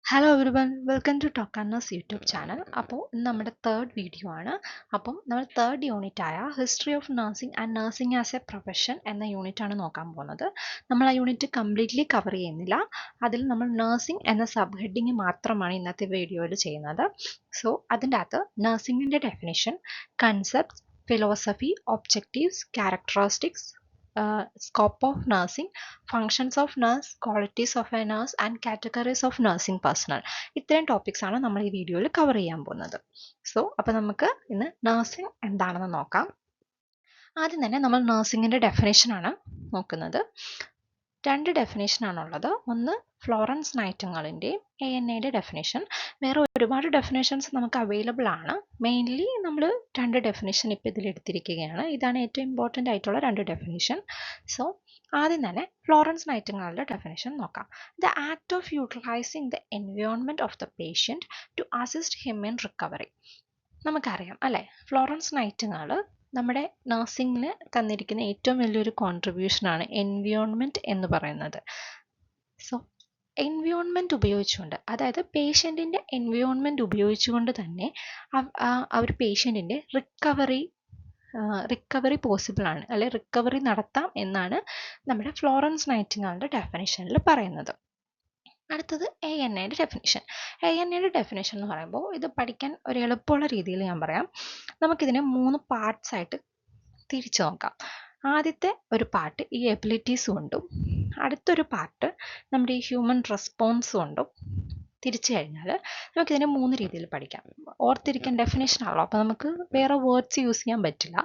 Hello everyone welcome to ടോക്കാനേഴ്സ് YouTube channel. അപ്പോൾ ഇന്ന് നമ്മുടെ തേർഡ് വീഡിയോ ആണ്. അപ്പം നമ്മൾ തേർഡ് യൂണിറ്റ് ആയ history of nursing and nursing as a profession എന്ന യൂണിറ്റ് ആണ് നോക്കാൻ പോകുന്നത്. നമ്മൾ ആ യൂണിറ്റ് കംപ്ലീറ്റ്ലി കവർ ചെയ്യുന്നില്ല. അതിൽ നമ്മൾ നഴ്സിംഗ് എന്ന സബ് ഹെഡിങ് മാത്രമാണ് ഇന്നത്തെ വീഡിയോയിൽ ചെയ്യുന്നത്. സോ അതിൻ്റെ അകത്ത് നഴ്സിംഗിൻ്റെ definition, concepts, philosophy, objectives, characteristics, scope of nursing, functions of nurse, qualities of a nurse and categories of nursing personnel. ഇത്രയും ടോപ്പിക്സ് ആണ് നമ്മൾ ഈ വീഡിയോയിൽ കവർ ചെയ്യാൻ പോകുന്നത്. സോ അപ്പോൾ നമുക്ക് ഇന്ന് നഴ്സിംഗ് എന്താണെന്ന് നോക്കാം. ആദ്യം തന്നെ നമ്മൾ നഴ്സിംഗിൻ്റെ ഡെഫിനേഷൻ ആണ് നോക്കുന്നത്. രണ്ട് ഡെഫിനേഷൻ ആണുള്ളത്. ഒന്ന് ഫ്ലോറൻസ് നൈറ്റിംഗേലിൻ്റെയും ANAയുടെ ഡെഫിനേഷൻ. വേറെ ഒരുപാട് ഡെഫിനേഷൻസ് നമുക്ക് അവൈലബിൾ ആണ്. മെയിൻലി നമ്മൾ രണ്ട് ഡെഫിനേഷൻ ഇപ്പോൾ ഇതിൽ എടുത്തിരിക്കുകയാണ്. ഇതാണ് ഏറ്റവും ഇമ്പോർട്ടൻ്റ് ആയിട്ടുള്ള രണ്ട് ഡെഫിനേഷൻ. സോ ആദ്യം തന്നെ ഫ്ലോറൻസ് നൈറ്റിംഗേലിൻ്റെ ഡെഫിനേഷൻ നോക്കാം. The act of utilising the environment of the patient to assist him in recovery. നമുക്കറിയാം അല്ലേ, ഫ്ലോറൻസ് നൈറ്റിംഗേൽ നമ്മുടെ നഴ്സിംഗിന് തന്നിരിക്കുന്ന ഏറ്റവും വലിയൊരു കോൺട്രിബ്യൂഷനാണ് എൻവയോൺമെൻറ്റ് എന്ന് പറയുന്നത്. സോ എൻവയോൺമെൻറ്റ് ഉപയോഗിച്ചുകൊണ്ട്, അതായത് പേഷ്യൻറ്റിൻ്റെ എൻവയോൺമെൻറ്റ് ഉപയോഗിച്ചുകൊണ്ട് തന്നെ ആ ഒരു പേഷ്യൻറ്റിൻ്റെ റിക്കവറി പോസിബിൾ ആണ്, അല്ലെ റിക്കവറി നടത്താം എന്നാണ് നമ്മുടെ ഫ്ലോറൻസ് നൈറ്റിംഗേലിൻ്റെ ഡെഫിനേഷനിൽ പറയുന്നത്. അടുത്തത് ANAയുടെ ഡെഫിനേഷൻ. ANAയുടെ ഡെഫിനേഷൻ എന്ന് പറയുമ്പോൾ ഇത് പഠിക്കാൻ ഒരു എളുപ്പമുള്ള രീതിയിൽ ഞാൻ പറയാം. നമുക്കിതിനെ 3 പാർട്സ് ആയിട്ട് തിരിച്ചു നോക്കാം. ആദ്യത്തെ ഒരു പാർട്ട് ഈ എബിലിറ്റീസ് കൊണ്ടും, അടുത്തൊരു പാർട്ട് നമ്മുടെ ഈ ഹ്യൂമൻ റെസ്പോൺസ് കൊണ്ടും തിരിച്ചു കഴിഞ്ഞാൽ നമുക്കിതിനെ 3 രീതിയിൽ പഠിക്കാം. ഓർത്തിരിക്കാൻ ഡെഫിനേഷൻ ആണല്ലോ, അപ്പോൾ നമുക്ക് വേറെ വേർഡ്സ് യൂസ് ചെയ്യാൻ പറ്റില്ല.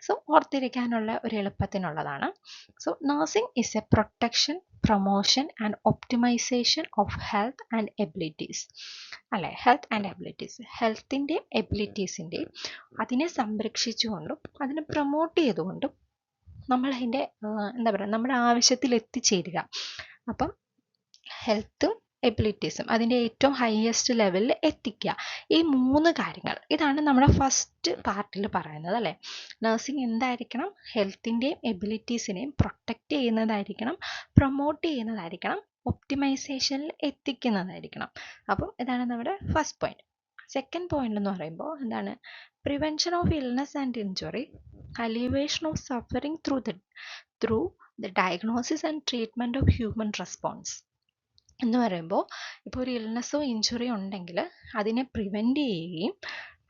സോ ഓർത്തിരിക്കാനുള്ള ഒരു എളുപ്പത്തിനുള്ളതാണ്. So nursing is a protection, promotion and optimisation of health and abilities. അല്ലേ, ഹെൽത്ത് ആൻഡ് എബിലിറ്റീസ്, ഹെൽത്തിൻ്റെയും എബിലിറ്റീസിൻ്റെയും അതിനെ സംരക്ഷിച്ചുകൊണ്ടും അതിനെ പ്രൊമോട്ട് ചെയ്തുകൊണ്ടും നമ്മളതിൻ്റെ എന്താ പറയുക, നമ്മുടെ ആവശ്യത്തിൽ എത്തിച്ചേരുക. അപ്പം ഹെൽത്തും എബിലിറ്റീസും അതിൻ്റെ ഏറ്റവും ഹയസ്റ്റ് ലെവലിൽ എത്തിക്കുക. ഈ 3 കാര്യങ്ങൾ, ഇതാണ് നമ്മുടെ ഫസ്റ്റ് പാർട്ടിൽ പറയുന്നത് അല്ലേ. നഴ്സിംഗ് എന്തായിരിക്കണം? ഹെൽത്തിൻ്റെയും എബിലിറ്റീസിനെയും പ്രൊട്ടക്റ്റ് ചെയ്യുന്നതായിരിക്കണം, പ്രൊമോട്ട് ചെയ്യുന്നതായിരിക്കണം, ഒപ്റ്റിമൈസേഷനിൽ എത്തിക്കുന്നതായിരിക്കണം. അപ്പം ഇതാണ് നമ്മുടെ ഫസ്റ്റ് പോയിന്റ്. സെക്കൻഡ് പോയിന്റ് എന്ന് പറയുമ്പോൾ എന്താണ്? Prevention of illness and injury, alleviation of suffering through the diagnosis and treatment of human response. എന്ന് പറയുമ്പോൾ ഇപ്പോൾ ഒരു ഇൽനെസ്സോ ഇഞ്ചുറിയോ ഉണ്ടെങ്കിൽ അതിനെ പ്രിവെൻറ്റ് ചെയ്യുകയും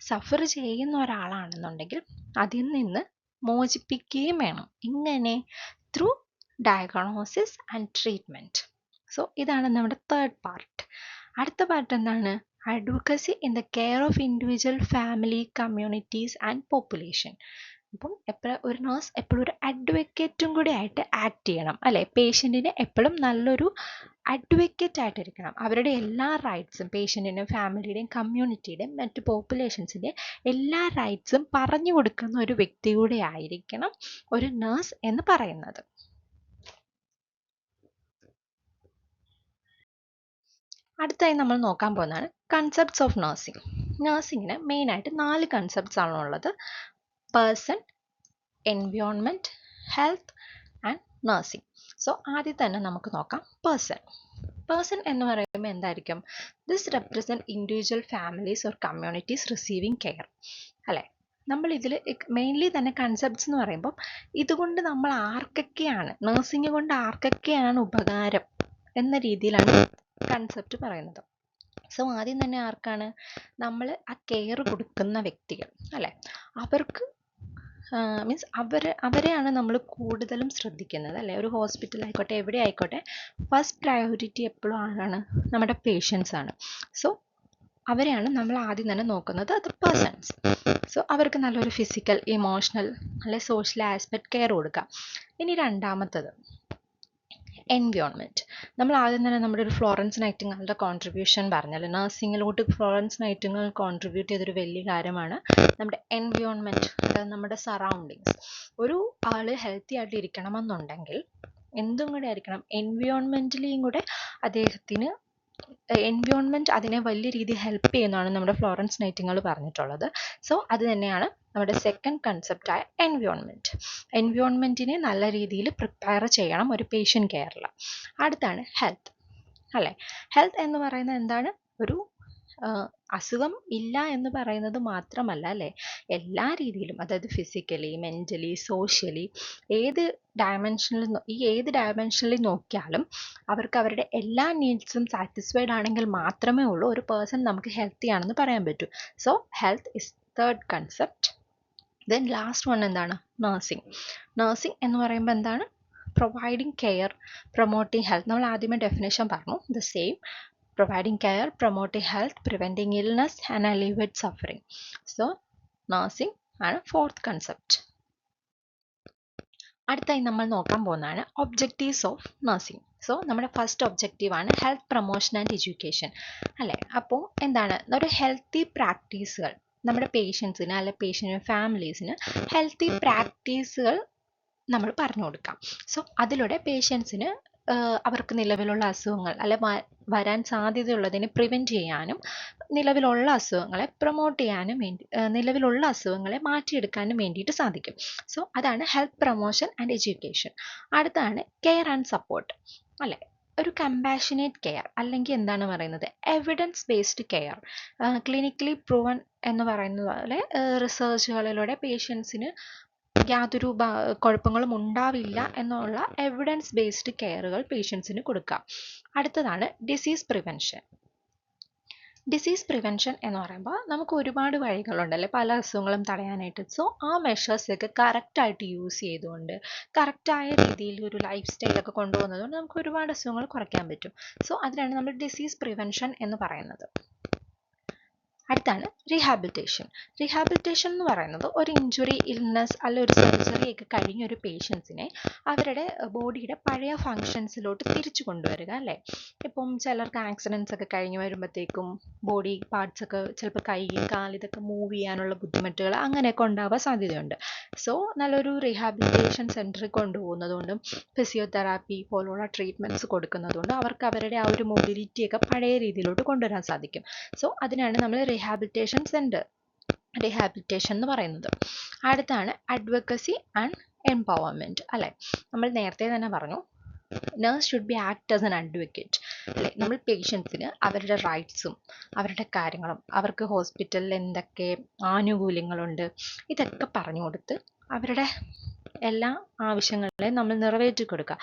സഫർ ചെയ്യുന്ന ഒരാളാണെന്നുണ്ടെങ്കിൽ അതിൽ നിന്ന് മോചിപ്പിക്കുകയും വേണം. ഇങ്ങനെ through diagnosis and treatment. So ഇതാണ് നമ്മുടെ തേർഡ് പാർട്ട്. അടുത്ത പാർട്ട് എന്താണ്? Advocacy in the care of individual, family, communities and population. അപ്പം ഒരു നേഴ്സ് എപ്പോഴും ഒരു അഡ്വക്കേറ്റും കൂടി ആയിട്ട് ആക്ട് ചെയ്യണം അല്ലേ. പേഷ്യൻറ്റിന് എപ്പോഴും നല്ലൊരു അഡ്വക്കേറ്റ് ആയിട്ടിരിക്കണം. അവരുടെ എല്ലാ റൈറ്റ്സും, പേഷ്യൻറ്റിൻ്റെയും ഫാമിലിയുടെയും കമ്മ്യൂണിറ്റിയുടെയും മറ്റ് പോപ്പുലേഷൻസിൻ്റെ എല്ലാ റൈറ്റ്സും പറഞ്ഞു കൊടുക്കുന്ന ഒരു വ്യക്തി കൂടെ ആയിരിക്കണം ഒരു നേഴ്സ് എന്ന് പറയുന്നത്. അടുത്തായി നമ്മൾ നോക്കാൻ പോകുന്നതാണ് കൺസെപ്റ്റ്സ് ഓഫ് നഴ്സിംഗ്. നഴ്സിംഗിന് മെയിനായിട്ട് 4 കൺസെപ്റ്റ്സ് ആണുള്ളത്: person, environment, health and nursing. So ആദ്യം തന്നെ നമുക്ക് നോക്കാം പേഴ്സൺ. പേഴ്സൺ എന്ന് പറയുമ്പോൾ എന്തായിരിക്കും? This represent individual families or communities receiving care അല്ലേ. നമ്മൾ ഇതിൽ മെയിൻലി തന്നെ കൺസെപ്റ്റ്സ് എന്ന് പറയുമ്പോൾ ഇതുകൊണ്ട് നമ്മൾ ആർക്കൊക്കെയാണ്, നഴ്സിംഗ് കൊണ്ട് ആർക്കൊക്കെയാണ് ഉപകാരം എന്ന രീതിയിലാണ് കൺസെപ്റ്റ് പറയുന്നത്. സോ ആദ്യം തന്നെ ആർക്കാണ്? നമ്മൾ ആ കെയർ കൊടുക്കുന്ന വ്യക്തികൾ അല്ലേ, അവർക്ക് മീൻസ് അവരെയാണ് നമ്മൾ കൂടുതലും ശ്രദ്ധിക്കുന്നത് അല്ലേ. ഒരു ഹോസ്പിറ്റൽ ആയിക്കോട്ടെ, എവിടെ ആയിക്കോട്ടെ, ഫസ്റ്റ് പ്രയോറിറ്റി എപ്പോഴും ആരാണ്? നമ്മുടെ പേഷ്യൻസ് ആണ്. സോ അവരെയാണ് നമ്മൾ ആദ്യം തന്നെ നോക്കുന്നത്, അത് പേഴ്സൺസ്. സോ അവർക്ക് നല്ലൊരു ഫിസിക്കൽ, ഇമോഷണൽ അല്ലെ സോഷ്യൽ ആസ്പെക്ട് കെയർ കൊടുക്കുക. ഇനി രണ്ടാമത്തത് എൻവയോൺമെൻറ്റ്. നമ്മൾ ആദ്യം തന്നെ നമ്മുടെ ഒരു ഫ്ലോറൻസ് നൈറ്റിംഗേലിൻ്റെ കോൺട്രിബ്യൂഷൻ പറഞ്ഞല്ലോ. നഴ്സിംഗിലോട്ട് ഫ്ലോറൻസ് നൈറ്റിംഗേൽ കോൺട്രിബ്യൂട്ട് ചെയ്തൊരു വലിയ കാര്യമാണ് നമ്മുടെ എൻവയോൺമെൻറ്റ്, അതായത് നമ്മുടെ സറൗണ്ടിങ്സ്. ഒരു ആൾ ഹെൽത്തി ആയിട്ട് ഇരിക്കണമെന്നുണ്ടെങ്കിൽ എന്തും കൂടെ ആയിരിക്കണം, എൻവയോൺമെൻറ്റലിയും കൂടെ അദ്ദേഹത്തിന് എൻവയോൺമെൻറ്റ് അതിനെ വലിയ രീതിയിൽ ഹെൽപ്പ് ചെയ്യുന്നതാണ് നമ്മുടെ ഫ്ലോറൻസ് നൈറ്റിംഗേൽ പറഞ്ഞിട്ടുള്ളത്. സോ അത് തന്നെയാണ് നമ്മുടെ സെക്കൻഡ് കൺസെപ്റ്റായ എൻവയോൺമെൻറ്റ്. എൻവയോൺമെൻറ്റിനെ നല്ല രീതിയിൽ പ്രിപ്പയർ ചെയ്യണം ഒരു പേഷ്യൻ്റ് കെയറിൽ. അടുത്താണ് ഹെൽത്ത്. അല്ലേ? ഹെൽത്ത് എന്ന് പറയുന്നത് എന്താണ്? ഒരു അസുഖം ഇല്ല എന്ന് പറയുന്നത് മാത്രമല്ല അല്ലേ, എല്ലാ രീതിയിലും, അതായത് ഫിസിക്കലി, മെൻ്റലി, സോഷ്യലി, ഏത് ഏത് ഡയമെൻഷനിൽ നോക്കിയാലും അവർക്ക് അവരുടെ എല്ലാ നീഡ്സും സാറ്റിസ്ഫൈഡ് ആണെങ്കിൽ മാത്രമേ ഉള്ളൂ ഒരു പേഴ്സൺ നമുക്ക് ഹെൽത്തി ആണെന്ന് പറയാൻ പറ്റൂ. So health is third concept. Then last one എന്താണ്? നഴ്സിംഗ്. നഴ്സിംഗ് എന്ന് പറയുമ്പോൾ എന്താണ്? Providing care, promoting health. നമ്മൾ ആദ്യമേ ഡെഫിനേഷൻ പറഞ്ഞു, the same. Providing care, promoting health, preventing illness and alleviate suffering. So, nursing ആണ് fourth concept. അടുത്തായി നമ്മൾ നോക്കാൻ പോകുന്നതാണ് ഒബ്ജക്റ്റീവ്സ് ഓഫ് നഴ്സിംഗ്. സോ നമ്മുടെ ഫസ്റ്റ് ഒബ്ജക്റ്റീവ് ആണ് ഹെൽത്ത് പ്രൊമോഷൻ ആൻഡ് എഡ്യൂക്കേഷൻ, അല്ലേ? അപ്പോൾ എന്താണ്? ഒരു ഹെൽത്തി പ്രാക്ടീസുകൾ നമ്മുടെ പേഷ്യൻസിന് അല്ലെ പേഷ്യൻ്റ് ഫാമിലീസിന് ഹെൽത്തി പ്രാക്ടീസുകൾ നമ്മൾ പറഞ്ഞു കൊടുക്കാം. സോ അതിലൂടെ പേഷ്യൻസിന് അവർക്ക് നിലവിലുള്ള അസുഖങ്ങൾ അല്ലെ വരാൻ സാധ്യതയുള്ളതിനെ പ്രിവെൻറ്റ് ചെയ്യാനും നിലവിലുള്ള അസുഖങ്ങളെ പ്രൊമോട്ട് ചെയ്യാനും വേണ്ടി, നിലവിലുള്ള അസുഖങ്ങളെ മാറ്റിയെടുക്കാനും വേണ്ടിയിട്ട് സാധിക്കും. സോ അതാണ് ഹെൽത്ത് പ്രൊമോഷൻ ആൻഡ് എഡ്യൂക്കേഷൻ. അടുത്താണ് കെയർ ആൻഡ് സപ്പോർട്ട്, അല്ലേ? ഒരു കമ്പാഷനേറ്റ് കെയർ അല്ലെങ്കിൽ എന്താണ് പറയുന്നത്? Evidence based care. Clinically proven എന്ന് പറയുന്നത് പോലെ റിസർച്ചുകളിലൂടെ പേഷ്യൻസിന് യാതൊരു കുഴപ്പങ്ങളും ഉണ്ടാവില്ല എന്നുള്ള എവിഡൻസ് ബേസ്ഡ് കെയറുകൾ പേഷ്യൻസിന് കൊടുക്കാം. അടുത്തതാണ് ഡിസീസ് പ്രിവെൻഷൻ. ഡിസീസ് പ്രിവെൻഷൻ എന്ന് പറയുമ്പോൾ നമുക്ക് ഒരുപാട് വഴികളുണ്ടല്ലേ പല അസുഖങ്ങളും തടയാനായിട്ട്. സോ ആ മെഷേഴ്സൊക്കെ കറക്റ്റായിട്ട് യൂസ് ചെയ്തുകൊണ്ട് കറക്റ്റായ രീതിയിൽ ഒരു ലൈഫ് സ്റ്റൈലൊക്കെ കൊണ്ടുപോകുന്നതുകൊണ്ട് നമുക്ക് ഒരുപാട് അസുഖങ്ങൾ കുറയ്ക്കാൻ പറ്റും. സോ അതിനാണ് നമ്മൾ ഡിസീസ് പ്രിവെൻഷൻ എന്ന് പറയുന്നത്. അടുത്താണ് റീഹാബിലിറ്റേഷൻ. റീഹാബിലിറ്റേഷൻ എന്ന് പറയുന്നത് ഒരു ഇഞ്ചുറി, ഇൽനെസ് അല്ലെ ഒരു സർജറി ഒക്കെ കഴിഞ്ഞ ഒരു പേഷ്യൻസിനെ അവരുടെ ബോഡിയുടെ പഴയ ഫങ്ഷൻസിലോട്ട് തിരിച്ചു കൊണ്ടുവരിക, അല്ലേ? ഇപ്പം ചിലർക്ക് ആക്സിഡൻസ് ഒക്കെ കഴിഞ്ഞ് വരുമ്പോഴത്തേക്കും ബോഡി പാർട്സ് ഒക്കെ ചിലപ്പോൾ കൈ, കാൽ ഇതൊക്കെ മൂവ് ചെയ്യാനുള്ള ബുദ്ധിമുട്ടുകൾ അങ്ങനെയൊക്കെ ഉണ്ടാവാൻ സാധ്യതയുണ്ട്. സോ നല്ലൊരു റീഹാബിലിറ്റേഷൻ സെൻറ്ററിൽ കൊണ്ടുപോകുന്നതുകൊണ്ടും ഫിസിയോതെറാപ്പി പോലുള്ള ട്രീറ്റ്മെൻറ്റ്സ് കൊടുക്കുന്നതുകൊണ്ടും അവർക്ക് അവരുടെ ആ ഒരു മൊബിലിറ്റിയൊക്കെ പഴയ രീതിയിലോട്ട് കൊണ്ടുവരാൻ സാധിക്കും. സോ അതിനാണ് നമ്മൾ റീഹാബിലിറ്റേഷൻ സെൻറ്റർ, റീഹാബിലിറ്റേഷൻ എന്ന് പറയുന്നത്. അടുത്താണ് അഡ്വക്കസി ആൻഡ് എംപവർമെൻറ്റ്, അല്ലേ? നമ്മൾ നേരത്തെ തന്നെ പറഞ്ഞു nurse should be act as an advocate, അല്ലേ? നമ്മൾ പേഷ്യൻസിന് അവരുടെ റൈറ്റ്സും അവരുടെ കാര്യങ്ങളും അവർക്ക് ഹോസ്പിറ്റലിൽ എന്തൊക്കെ ആനുകൂല്യങ്ങളുണ്ട് ഇതൊക്കെ പറഞ്ഞു കൊടുത്ത് അവരുടെ എല്ലാ ആവശ്യങ്ങളെയും നമ്മൾ നിറവേറ്റി കൊടുക്കുക.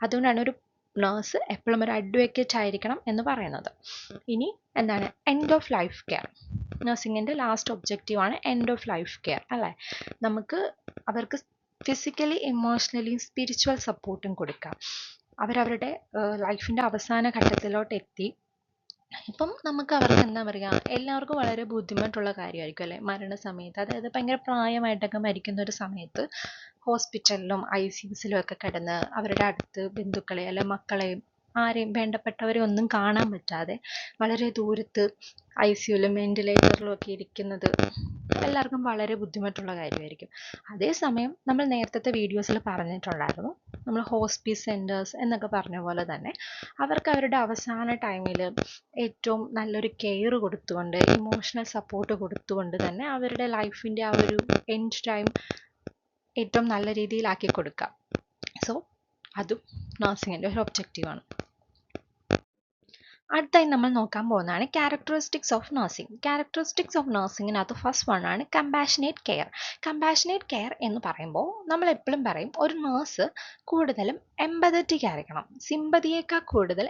അതുകൊണ്ടാണ് ഒരു നഴ്സ് എപ്പോഴും ഒരു അഡ്വക്കേറ്റ് ആയിരിക്കണം എന്ന് പറയുന്നത്. ഇനി എന്താണ്? End of life care. നഴ്സിംഗിൻ്റെ ലാസ്റ്റ് ഒബ്ജക്റ്റീവാണ് എൻഡ് ഓഫ് ലൈഫ് കെയർ, അല്ലേ? നമുക്ക് അവർക്ക് ഫിസിക്കലി, ഇമോഷണലി, സ്പിരിച്വൽ സപ്പോർട്ടും കൊടുക്കാം. അവരവരുടെ ലൈഫിൻ്റെ അവസാന ഘട്ടത്തിലോട്ട് എത്തി. ഇപ്പം നമുക്ക് അവർക്ക് എന്താ പറയുക, എല്ലാവർക്കും വളരെ ബുദ്ധിമുട്ടുള്ള കാര്യമായിരിക്കും, അല്ലേ? മരണസമയത്ത്, അതായത് ഭയങ്കര പ്രായമായിട്ടൊക്കെ മരിക്കുന്ന ഒരു സമയത്ത് ഹോസ്പിറ്റലിലും ICUസിലും ഒക്കെ കിടന്ന് അവരുടെ അടുത്ത് ബന്ധുക്കളെ അല്ലെ മക്കളെയും ആരെയും വേണ്ടപ്പെട്ടവരെ ഒന്നും കാണാൻ പറ്റാതെ വളരെ ദൂരത്ത് ICUലും വെന്റിലേറ്ററിലും ഒക്കെ ഇരിക്കുന്നത് എല്ലാവർക്കും വളരെ ബുദ്ധിമുട്ടുള്ള കാര്യമായിരിക്കും. അതേസമയം നമ്മൾ നേരത്തെ വീഡിയോസിൽ പറഞ്ഞിട്ടുണ്ടായിരുന്നു, നമ്മൾ ഹോസ്പീസ് സെൻറ്റേഴ്സ് എന്നൊക്കെ പറഞ്ഞ പോലെ തന്നെ അവർക്ക് അവരുടെ അവസാന ടൈമിൽ ഏറ്റവും നല്ലൊരു കെയർ കൊടുത്തുകൊണ്ട് ഇമോഷണൽ സപ്പോർട്ട് കൊടുത്തുകൊണ്ട് തന്നെ അവരുടെ ലൈഫിൻ്റെ ആ ഒരു എൻഡ് ടൈം ഏറ്റവും നല്ല രീതിയിലാക്കി കൊടുക്കാം. സോ അതും നഴ്സിംഗിൻ്റെ ഒരു ഒബ്ജക്റ്റീവാണ്. അടുത്തായി നമ്മൾ നോക്കാൻ പോകുന്നതാണ് characteristics of nursing. Characteristics of നഴ്സിംഗിനകത്ത് ഫസ്റ്റ് വൺ ആണ് കമ്പാഷനേറ്റ് കെയർ. കമ്പാഷനേറ്റ് കെയർ എന്ന് പറയുമ്പോൾ നമ്മൾ എപ്പോഴും പറയും ഒരു നഴ്സ് കൂടുതലും എംപതറ്റിക് ആയിരിക്കണം. സിമ്പതിയേക്കാൾ കൂടുതൽ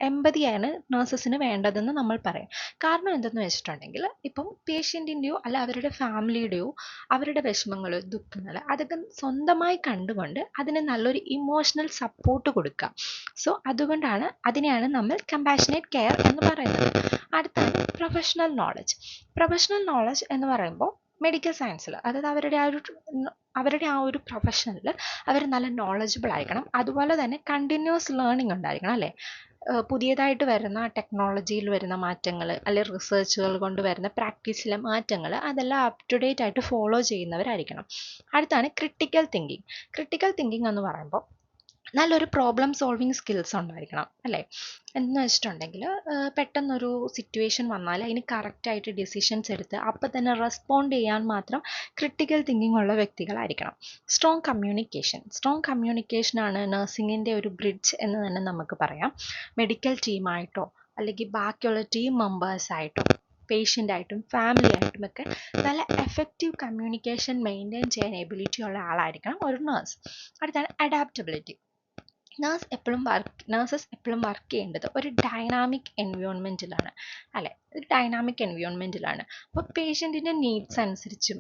എംപതിയാണ് നഴ്സസിന് വേണ്ടതെന്ന് നമ്മൾ പറയും. കാരണം എന്തെന്ന് വെച്ചിട്ടുണ്ടെങ്കിൽ ഇപ്പം പേഷ്യൻറ്റിൻ്റെയോ അല്ല അവരുടെ ഫാമിലിയുടെയോ അവരുടെ വിഷമങ്ങൾ, ദുഃഖങ്ങൾ അതൊക്കെ സ്വന്തമായി കണ്ടുകൊണ്ട് അതിന് നല്ലൊരു ഇമോഷണൽ സപ്പോർട്ട് കൊടുക്കുക. സോ അതുകൊണ്ടാണ് അതിനെയാണ് നമ്മൾ കമ്പാഷനേറ്റ് കെയർ എന്ന് പറയുന്നത്. അടുത്താണ് പ്രൊഫഷണൽ നോളജ്. പ്രൊഫഷണൽ നോളജ് എന്ന് പറയുമ്പോൾ മെഡിക്കൽ സയൻസിൽ, അതായത് അവരുടെ ആ ഒരു പ്രൊഫഷനിൽ അവർ നല്ല നോളജബിൾ ആയിരിക്കണം. അതുപോലെ തന്നെ കണ്ടിന്യൂസ് ലേണിംഗ് ഉണ്ടായിരിക്കണം, അല്ലേ? പുതിയതായിട്ട് വരുന്ന ടെക്നോളജിയിൽ വരുന്ന മാറ്റങ്ങൾ അല്ലെ റിസർച്ചുകൾ കൊണ്ട് വരുന്ന പ്രാക്ടീസിലെ മാറ്റങ്ങൾ അതെല്ലാം അപ് ടു ഡേറ്റ് ആയിട്ട് ഫോളോ ചെയ്യുന്നവരായിരിക്കണം. അടുത്താണ് ക്രിട്ടിക്കൽ തിങ്കിങ്. ക്രിട്ടിക്കൽ തിങ്കിങ് എന്ന് പറയുമ്പോൾ നല്ലൊരു പ്രോബ്ലം സോൾവിങ് സ്കിൽസ് ഉണ്ടായിരിക്കണം അല്ലേ? എന്ന് വെച്ചിട്ടുണ്ടെങ്കിൽ പെട്ടെന്നൊരു സിറ്റുവേഷൻ വന്നാൽ അതിന് കറക്റ്റായിട്ട് ഡിസിഷൻസ് എടുത്ത് അപ്പം തന്നെ റെസ്പോണ്ട് ചെയ്യാൻ മാത്രം ക്രിട്ടിക്കൽ തിങ്കിങ് ഉള്ള വ്യക്തികളായിരിക്കണം. സ്ട്രോങ് കമ്മ്യൂണിക്കേഷനാണ് നഴ്സിംഗിൻ്റെ ഒരു ബ്രിഡ്ജ് എന്ന് തന്നെ നമുക്ക് പറയാം. മെഡിക്കൽ ടീമായിട്ടോ അല്ലെങ്കിൽ ബാക്കിയുള്ള ടീം മെമ്പേഴ്സായിട്ടോ പേഷ്യൻ്റായിട്ടും ഫാമിലി ആയിട്ടും ഒക്കെ നല്ല എഫക്റ്റീവ് കമ്മ്യൂണിക്കേഷൻ മെയിൻറ്റെയിൻ ചെയ്യാൻ എബിലിറ്റി ഉള്ള ആളായിരിക്കണം ഒരു നേഴ്സ്. അടുത്താണ് അഡാപ്റ്റബിലിറ്റി. നഴ്സസ് എപ്പോഴും വർക്ക് ചെയ്യേണ്ടത് ഒരു ഡൈനാമിക് എൻവയോൺമെൻറ്റിലാണ് അല്ലേ? ഒരു ഡൈനാമിക് എൻവയോൺമെൻറ്റിലാണ്. അപ്പോൾ പേഷ്യൻറ്റിൻ്റെ നീഡ്സ് അനുസരിച്ചും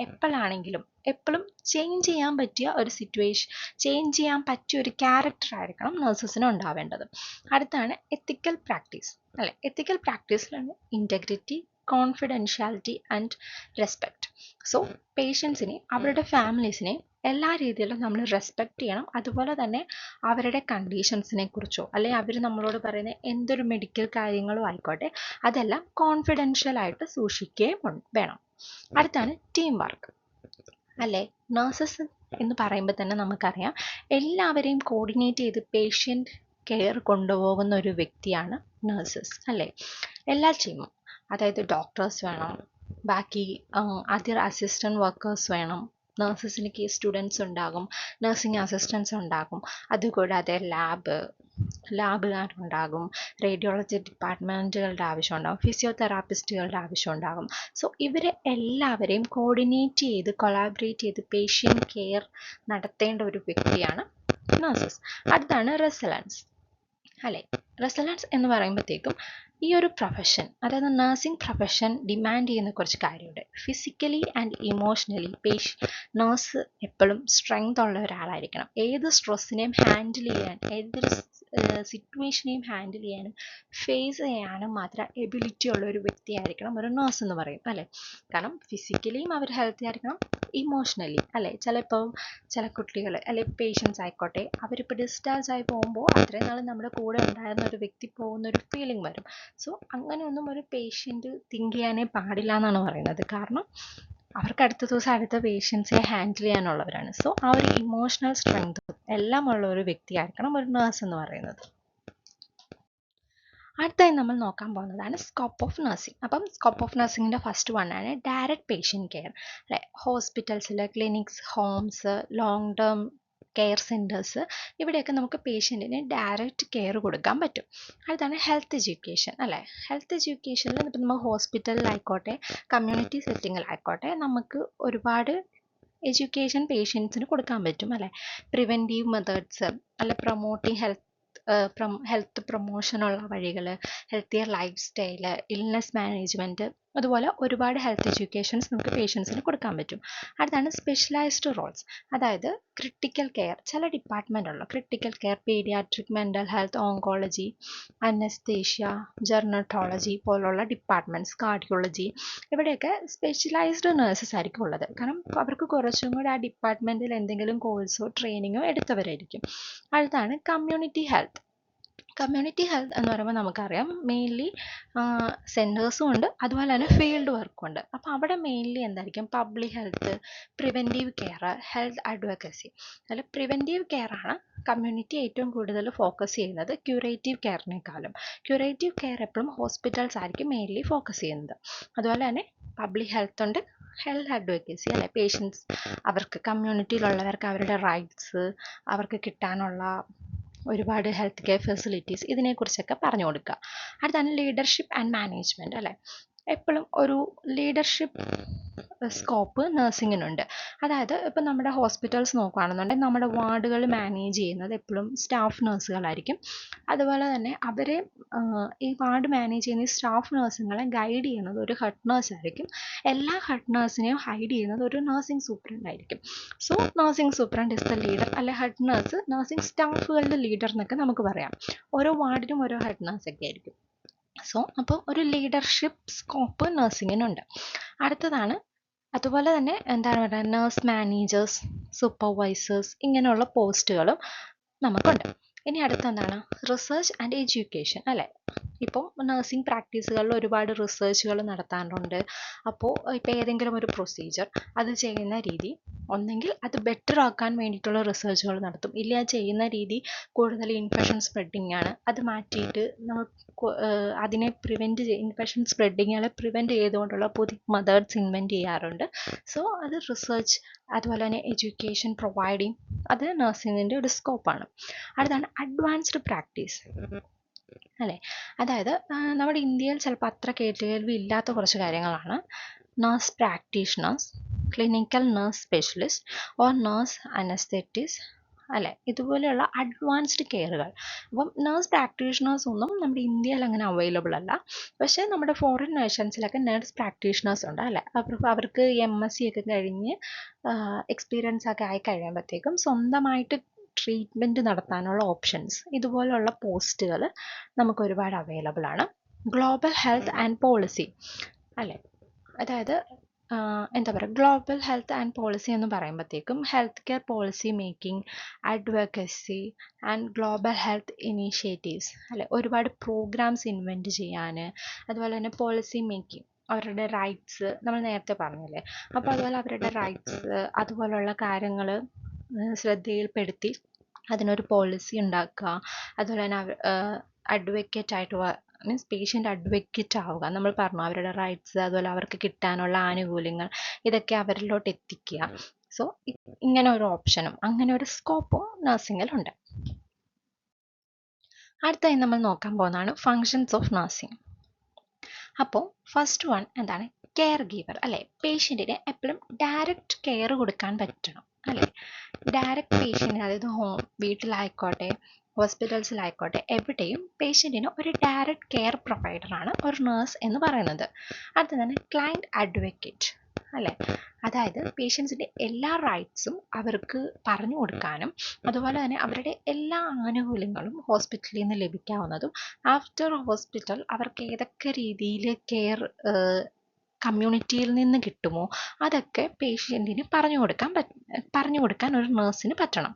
എപ്പോഴാണെങ്കിലും എപ്പോഴും ചേഞ്ച് ചെയ്യാൻ പറ്റിയ ഒരു ചേഞ്ച് ചെയ്യാൻ പറ്റിയ ഒരു ക്യാരക്ടർ ആയിരിക്കണം നഴ്സസിന് ഉണ്ടാവേണ്ടത്. അടുത്താണ് എത്തിക്കൽ പ്രാക്ടീസ് അല്ലേ? എത്തിക്കൽ പ്രാക്ടീസിലാണ് integrity, confidentiality and respect. So പേഷ്യൻസിനെ അവരുടെ ഫാമിലീസിനെ എല്ലാ രീതിയിലും നമ്മൾ റെസ്പെക്റ്റ് ചെയ്യണം. അതുപോലെ തന്നെ അവരുടെ കണ്ടീഷൻസിനെ കുറിച്ചോ അല്ലെങ്കിൽ അവർ നമ്മളോട് പറയുന്ന എന്തൊരു മെഡിക്കൽ കാര്യങ്ങളും ആയിക്കോട്ടെ അതെല്ലാം കോൺഫിഡൻഷ്യൽ ആയിട്ട് സൂക്ഷിക്കുകയും വേണം. അടുത്താണ് ടീം വർക്ക് അല്ലേ? നഴ്സസ് എന്ന് പറയുമ്പോൾ തന്നെ നമുക്കറിയാം എല്ലാവരെയും കോർഡിനേറ്റ് ചെയ്ത് പേഷ്യൻ്റ് കെയർ കൊണ്ടുപോകുന്ന ഒരു വ്യക്തിയാണ് നഴ്സസ് അല്ലേ? എല്ലാ ടീമും, അതായത് ഡോക്ടേഴ്സ് വേണം, ബാക്കി അതർ അസിസ്റ്റൻറ്റ് വർക്കേഴ്സ് വേണം, നഴ്സസിന് സ്റ്റുഡൻസ് ഉണ്ടാകും, നഴ്സിംഗ് അസിസ്റ്റൻസ് ഉണ്ടാകും, അതുകൂടാതെ ലാബുകാരുണ്ടാകും, റേഡിയോളജി ഡിപ്പാർട്ട്മെൻറ്റുകളുടെ ആവശ്യമുണ്ടാകും, ഫിസിയോതെറാപ്പിസ്റ്റുകളുടെ ആവശ്യമുണ്ടാകും. സോ ഇവരെ എല്ലാവരെയും കോർഡിനേറ്റ് ചെയ്ത് കൊളാബറേറ്റ് ചെയ്ത് പേഷ്യൻ്റ് കെയർ നടത്തേണ്ട ഒരു വ്യക്തിയാണ് നഴ്സസ്. അടുത്താണ് റെസിലൻസ് അല്ലേ? റെസിലൻസ് എന്ന് പറയുമ്പോഴത്തേക്കും ഈ ഒരു പ്രൊഫഷൻ, അതായത് നഴ്സിംഗ് പ്രൊഫഷൻ ഡിമാൻഡ് ചെയ്യുന്ന കുറച്ച് കാര്യമുണ്ട്. ഫിസിക്കലി ആൻഡ് ഇമോഷണലി നഴ്സ് എപ്പോഴും സ്ട്രെങ്ത് ഉള്ള ഒരാളായിരിക്കണം. ഏത് സ്ട്രെസ്സിനെയും ഹാൻഡിൽ ചെയ്യാൻ, ഏതൊരു സിറ്റുവേഷനെയും ഹാൻഡിൽ ചെയ്യാനും ഫേസ് ചെയ്യാനും മാത്രം എബിലിറ്റി ഉള്ള ഒരു വ്യക്തിയായിരിക്കണം ഒരു നഴ്സ് എന്ന് പറയും അല്ലേ? കാരണം ഫിസിക്കലിയും അവർ ഹെൽത്തി ആയിരിക്കണം, ഇമോഷണലി അല്ലേ? ചില കുട്ടികൾ അല്ലെ പേഷ്യൻസ് ആയിക്കോട്ടെ, അവരിപ്പോൾ ഡിസ്ചാർജ് ആയി പോകുമ്പോൾ അത്രയും നാൾ നമ്മുടെ കൂടെ ഉണ്ടായിരുന്ന ഒരു വ്യക്തി പോകുന്ന ഒരു ഫീലിംഗ് വരും. സോ അങ്ങനെയൊന്നും ഒരു പേഷ്യൻ്റ് തിങ്ക് ചെയ്യാനേ പാടില്ല എന്നാണ് പറയുന്നത്. കാരണം അവർക്ക് അടുത്ത ദിവസം അടുത്ത പേഷ്യൻസിനെ ഹാൻഡിൽ ചെയ്യാനുള്ളവരാണ്. സോ ആ ഒരു ഇമോഷണൽ സ്ട്രെങ്ത് എല്ലാം ഉള്ള ഒരു വ്യക്തിയായിരിക്കണം ഒരു നഴ്സ് എന്ന് പറയുന്നത്. അടുത്തായി നമ്മൾ നോക്കാൻ പോകുന്നതാണ് സ്കോപ്പ് ഓഫ് നഴ്സിംഗ്. അപ്പം സ്കോപ്പ് ഓഫ് നഴ്സിംഗിൻ്റെ ഫസ്റ്റ് വണ്ണാണ് ഡയറക്റ്റ് പേഷ്യൻ്റ് കെയർ അല്ലെ? ഹോസ്പിറ്റൽസിൽ, clinics, homes, long term care centres, ഇവിടെയൊക്കെ നമുക്ക് പേഷ്യൻറ്റിന് ഡയറക്റ്റ് കെയർ കൊടുക്കാൻ പറ്റും. അടുത്താണ് ഹെൽത്ത് എഡ്യൂക്കേഷൻ അല്ലേ? ഹെൽത്ത് എഡ്യൂക്കേഷനിൽ ഇപ്പം നമ്മൾ ഹോസ്പിറ്റലിലായിക്കോട്ടെ കമ്മ്യൂണിറ്റി സെറ്റിങ്ങിലായിക്കോട്ടെ നമുക്ക് ഒരുപാട് എഡ്യൂക്കേഷൻ പേഷ്യൻസിന് കൊടുക്കാൻ പറ്റും അല്ലേ? പ്രിവെൻറ്റീവ് മെത്തേഡ്സ് അല്ലെ, പ്രൊമോട്ടിങ് ഹെൽത്ത് പ്രൊമോഷനുള്ള വഴികൾ, healthier life style, illness management, അതുപോലെ ഒരുപാട് ഹെൽത്ത് എഡ്യൂക്കേഷൻസ് നമുക്ക് പേഷ്യൻസിന് കൊടുക്കാൻ പറ്റും. അടുത്താണ് സ്പെഷ്യലൈസ്ഡ് റോൾസ്, അതായത് ക്രിട്ടിക്കൽ കെയർ, ചില ഡിപ്പാർട്ട്മെൻ്റ് ഉള്ള critical care, paediatric, mental health, oncology, anaesthesia, gerontology പോലുള്ള ഡിപ്പാർട്ട്മെൻറ്റ്സ്, കാർഡിയോളജി, ഇവിടെയൊക്കെ സ്പെഷ്യലൈസ്ഡ് നഴ്സസ് ആയിരിക്കും ഉള്ളത്. കാരണം അവർക്ക് കുറച്ചും കൂടി ആ ഡിപ്പാർട്ട്മെൻറ്റിൽ എന്തെങ്കിലും കോഴ്സോ ട്രെയിനിങ്ങോ എടുത്തവരായിരിക്കും. അടുത്താണ് കമ്മ്യൂണിറ്റി ഹെൽത്ത്. കമ്മ്യൂണിറ്റി ഹെൽത്ത് എന്ന് പറയുമ്പോൾ നമുക്കറിയാം മെയിൻലി സെൻറ്റേഴ്സും ഉണ്ട്, അതുപോലെ തന്നെ ഫീൽഡ് വർക്കും ഉണ്ട്. അപ്പോൾ അവിടെ മെയിൻലി എന്തായിരിക്കും? Public health, preventive care, health advocacy. അതിൽ പ്രിവെൻറ്റീവ് കെയർ ആണ് കമ്മ്യൂണിറ്റി ഏറ്റവും കൂടുതൽ ഫോക്കസ് ചെയ്യുന്നത് ക്യൂറേറ്റീവ് കെയറിനേക്കാളും. ക്യൂറേറ്റീവ് കെയർ എപ്പോഴും ഹോസ്പിറ്റൽസ് ആയിരിക്കും മെയിൻലി ഫോക്കസ് ചെയ്യുന്നത്. അതുപോലെ തന്നെ പബ്ലിക് ഹെൽത്ത് ഉണ്ട്, ഹെൽത്ത് അഡ്വക്കസി അല്ലെ? പേഷ്യൻസ്, അവർക്ക് കമ്മ്യൂണിറ്റിയിലുള്ളവർക്ക് അവരുടെ റൈറ്റ്സ്, അവർക്ക് കിട്ടാനുള്ള ഒരുപാട് ഹെൽത്ത് കെയർ ഫെസിലിറ്റീസ്, ഇതിനെക്കുറിച്ചൊക്കെ പറഞ്ഞു കൊടുക്കുക. അടുത്താണ് ലീഡർഷിപ്പ് ആൻഡ് മാനേജ്മെൻറ്റ് അല്ലേ? എപ്പോഴും ഒരു ലീഡർഷിപ്പ് സ്കോപ്പ് നഴ്സിങ്ങിനുണ്ട്. അതായത് ഇപ്പം നമ്മുടെ ഹോസ്പിറ്റൽസ് നോക്കുകയാണെന്നുണ്ടെങ്കിൽ നമ്മുടെ വാർഡുകൾ മാനേജ് ചെയ്യുന്നത് എപ്പോഴും സ്റ്റാഫ് നഴ്സുകളായിരിക്കും. അതുപോലെ തന്നെ അവരെ ഈ വാർഡ് മാനേജ് ചെയ്യുന്ന ഈ സ്റ്റാഫ് നഴ്സുകളെ ഗൈഡ് ചെയ്യുന്നത് ഒരു ഹെഡ് നേഴ്സ് ആയിരിക്കും. എല്ലാ ഹെഡ് നേഴ്സിനെയും ഹൈഡ് ചെയ്യുന്നത് ഒരു നഴ്സിംഗ് സൂപ്രണ്ട് ആയിരിക്കും. So nursing superintendent is the leader അല്ലെ? ഹെഡ് നേഴ്സ് നഴ്സിംഗ് സ്റ്റാഫുകളുടെ ലീഡർ എന്നൊക്കെ നമുക്ക് പറയാം. ഓരോ വാർഡിനും ഓരോ ഹെഡ് നേഴ്സ് ഒക്കെ ആയിരിക്കും. സോ അപ്പം ഒരു ലീഡർഷിപ്പ് സ്കോപ്പ് നഴ്സിങ്ങിനുണ്ട്. അടുത്തതാണ് അതുപോലെ തന്നെ എന്താണ് പറയുക, നഴ്സ് മാനേജേഴ്സ്, സൂപ്പർവൈസേഴ്സ്, ഇങ്ങനെയുള്ള പോസ്റ്റുകളും നമുക്കുണ്ട്. ഇനി അടുത്ത എന്താണ്? റിസർച്ച് ആൻഡ് എഡ്യൂക്കേഷൻ അല്ലേ? ഇപ്പം നഴ്സിംഗ് പ്രാക്ടീസുകളിൽ ഒരുപാട് റിസർച്ചുകൾ നടത്താറുണ്ട്. അപ്പോൾ ഇപ്പോൾ ഏതെങ്കിലും ഒരു പ്രൊസീജിയർ അത് ചെയ്യുന്ന രീതി ഒന്നെങ്കിൽ അത് ബെറ്റർ ആക്കാൻ വേണ്ടിയിട്ടുള്ള റിസർച്ചുകൾ നടത്തും, ഇല്ല ആ ചെയ്യുന്ന രീതി കൂടുതൽ ഇൻഫെക്ഷൻ സ്പ്രെഡിങ് ആണ്, അത് മാറ്റിയിട്ട് നമ്മൾ അതിനെ ഇൻഫെക്ഷൻ സ്പ്രെഡിങ്ങുകളെ പ്രിവെൻറ്റ് ചെയ്തുകൊണ്ടുള്ള പുതിയ മെത്തേഡ്സ് ഇൻവെൻറ്റ് ചെയ്യാറുണ്ട്. സോ അത് റിസർച്ച് അതുപോലെ തന്നെ എഡ്യൂക്കേഷൻ പ്രൊവൈഡിങ് അത് നഴ്സിംഗിൻ്റെ ഒരു സ്കോപ്പാണ്. അടുത്താണ് അഡ്വാൻസ്ഡ് പ്രാക്ടീസ് അല്ലേ. അതായത് നമ്മുടെ ഇന്ത്യയിൽ ചിലപ്പോൾ അത്ര കേൾവി ഇല്ലാത്ത കുറച്ച് കാര്യങ്ങളാണ് nurse practitioners, clinical nurse specialist or nurse anaesthetist അല്ലേ, ഇതുപോലെയുള്ള അഡ്വാൻസ്ഡ് കെയറുകൾ. അപ്പം നഴ്സ് പ്രാക്ടീഷണേഴ്സ് ഒന്നും നമ്മുടെ ഇന്ത്യയിൽ അങ്ങനെ അവൈലബിൾ അല്ല. പക്ഷേ നമ്മുടെ ഫോറിൻ നേഷൻസിലൊക്കെ നഴ്സ് പ്രാക്ടീഷണേഴ്സ് ഉണ്ട് അല്ലേ. അവർക്ക് MSc ഒക്കെ കഴിഞ്ഞ് എക്സ്പീരിയൻസ് ഒക്കെ ആയി കഴിയുമ്പോഴത്തേക്കും സ്വന്തമായിട്ട് ട്രീറ്റ്മെൻറ്റ് നടത്താനുള്ള ഓപ്ഷൻസ് ഇതുപോലുള്ള പോസ്റ്റുകൾ നമുക്ക് ഒരുപാട് അവൈലബിൾ ആണ്. ഗ്ലോബൽ ഹെൽത്ത് ആൻഡ് പോളിസി അല്ലേ, അതായത് എന്താ പറയുക, ഗ്ലോബൽ ഹെൽത്ത് ആൻഡ് പോളിസി എന്ന് പറയുമ്പോഴത്തേക്കും health care policy making, advocacy and global health initiatives അല്ലെ, ഒരുപാട് പ്രോഗ്രാംസ് ഇൻവെൻറ്റ് ചെയ്യാൻ, അതുപോലെ തന്നെ പോളിസി മേക്കിംഗ്, അവരുടെ റൈറ്റ്സ് നമ്മൾ നേരത്തെ പറഞ്ഞില്ലേ, അപ്പോൾ അതുപോലെ അവരുടെ റൈറ്റ്സ് അതുപോലുള്ള കാര്യങ്ങൾ ശ്രദ്ധയിൽപ്പെടുത്തി അതിനൊരു പോളിസി ഉണ്ടാക്കുക. അതുപോലെ തന്നെ അഡ്വക്കേറ്റ് ആയിട്ട് മീൻസ് പേഷ്യൻ്റ് അഡ്വക്കേറ്റ് ആവുക. നമ്മൾ പറഞ്ഞു അവരുടെ റൈറ്റ്സ് അതുപോലെ അവർക്ക് കിട്ടാനുള്ള ആനുകൂല്യങ്ങൾ ഇതൊക്കെ അവരിലോട്ട് എത്തിക്കുക. സോ ഇങ്ങനെ ഒരു ഓപ്ഷനും അങ്ങനെ ഒരു സ്കോപ്പും നഴ്സിംഗിലുണ്ട്. അടുത്തായി നമ്മൾ നോക്കാൻ പോകുന്നതാണ് ഫങ്ഷൻസ് ഓഫ് നഴ്സിംഗ്. അപ്പോൾ ഫസ്റ്റ് വൺ എന്താണ്, കെയർ ഗീവർ അല്ലേ. പേഷ്യൻറ്റിന് എപ്പോഴും ഡയറക്റ്റ് കെയർ കൊടുക്കാൻ പറ്റണം അല്ലേ. ഡയറക്റ്റ് പേഷ്യൻ്റ്, അതായത് വീട്ടിലായിക്കോട്ടെ ഹോസ്പിറ്റൽസിലായിക്കോട്ടെ എവിടെയും പേഷ്യൻറ്റിന് ഒരു ഡയറക്റ്റ് കെയർ പ്രൊവൈഡറാണ് ഒരു നേഴ്സ് എന്ന് പറയുന്നത്. അടുത്തതാണ് ക്ലയൻറ്റ് അഡ്വക്കേറ്റ് അല്ലേ, അതായത് പേഷ്യൻസിൻ്റെ എല്ലാ റൈറ്റ്സും അവർക്ക് പറഞ്ഞു കൊടുക്കാനും അതുപോലെ തന്നെ അവരുടെ എല്ലാ ആനുകൂല്യങ്ങളും ഹോസ്പിറ്റലിൽ നിന്ന് ലഭിക്കാവുന്നതും ആഫ്റ്റർ ഹോസ്പിറ്റൽ അവർക്ക് ഏതൊക്കെ രീതിയിൽ കെയർ കമ്മ്യൂണിറ്റിയിൽ നിന്ന് കിട്ടുമോ അതൊക്കെ പേഷ്യൻറ്റിന് പറഞ്ഞു കൊടുക്കാൻ ഒരു നേഴ്സിന് പറ്റണം.